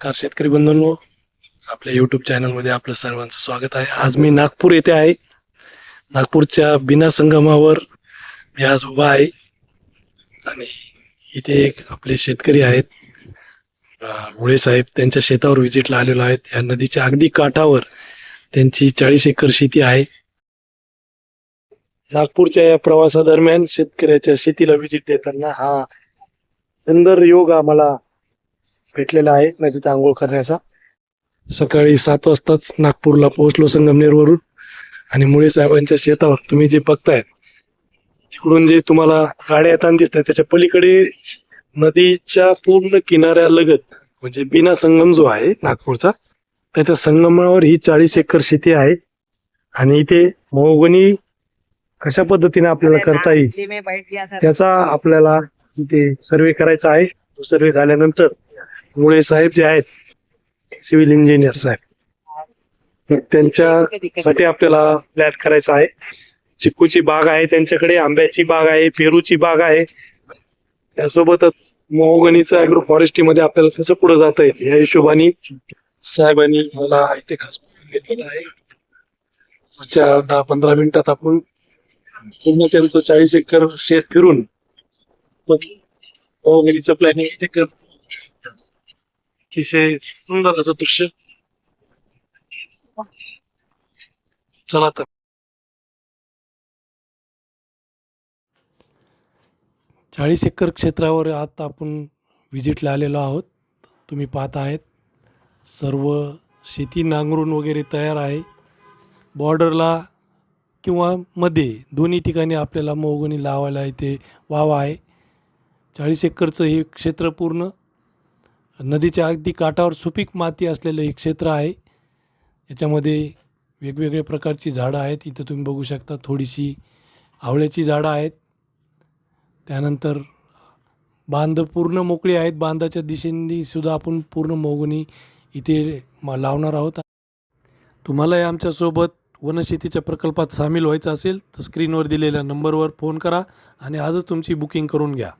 नमस्कार शेतकरी बंधूंनो, आपल्या यूट्यूब चॅनलमध्ये आपलं सर्वांचं स्वागत आहे. आज मी नागपूर येथे आहे. नागपूरच्या बिना संगमावर मी आज उभा आहे आणि इथे एक आपले शेतकरी आहेत, मुळे साहेब, त्यांच्या शेतावर व्हिजिटला आलेलो आहेत. या नदीच्या अगदी काठावर त्यांची 40 एकर शेती आहे. नागपूरच्या या प्रवासादरम्यान शेतकऱ्याच्या शेतीला व्हिजिट देताना हा सुंदर योग आम्हाला भेटलेला आहे नदीत आंघोळ करण्याचा. सकाळी 7 वाजताच नागपूरला पोहोचलो संगमनेरवरून आणि मुळे साहेबांच्या शेतावर तुम्ही जे बघतायत तिकडून जे तुम्हाला गाड्या येताना दिसत आहेत त्याच्या पलीकडे नदीच्या पूर्ण किनाऱ्यालगत म्हणजे बिना संगम जो आहे नागपूरचा, त्याच्या संगमावर ही 40 एकर शेती आहे. आणि इथे मोहगणी कशा पद्धतीने आपल्याला करता येईल त्याचा आपल्याला इथे सर्वे करायचा आहे. तो सर्वे झाल्यानंतर मुळे साहेब जे आहेत, सिव्हिल इंजिनियर साहेब, त्यांच्यासाठी आपल्याला प्लॅन करायचा आहे. चिक्कूची बाग आहे त्यांच्याकडे, आंब्याची बाग आहे, पेरूची बाग आहे, त्यासोबतच मोहगणीचं अॅग्रो फॉरेस्ट्रीमध्ये आपल्याला कसं पुढे जाता येईल या हिशोबाने साहेबांनी मला इथे खास घेतलेलं आहे. पुढच्या 10-15 मिनिटात आपण पूर्ण त्यांचं 40 एकर शेत फिरून मोहगणीचं प्लॅनिंग इथे कर. अतिशय सुंदर असं दृश्य. चला तर 40 एकर क्षेत्रावर आता आपण व्हिजिटला आलेलो आहोत. तुम्ही पाहत आहेत सर्व शेती नांगरून वगैरे तयार आहे. बॉर्डरला किंवा मध्ये दोन्ही ठिकाणी आपल्याला मोहगणी लावायला इथे वाव आहे. 40 एकरचं हे क्षेत्र पूर्ण नदीच्या अगदी काठावर सुपीक माती असलेलं एक क्षेत्र आहे. याच्यामध्ये वेगवेगळ्या प्रकारची झाडं आहेत. इथं तुम्ही बघू शकता थोडीशी आवळ्याची झाडं आहेत. त्यानंतर बांध पूर्ण मोकळी आहेत. बांधाच्या दिशेने सुद्धा आपण पूर्ण मोहगणी इथे लावणार आहोत. तुम्हालाही आमच्यासोबत वनशेतीच्या प्रकल्पात सामील व्हायचं असेल तर स्क्रीनवर दिलेल्या नंबरवर फोन करा आणि आजच तुमची बुकिंग करून घ्या.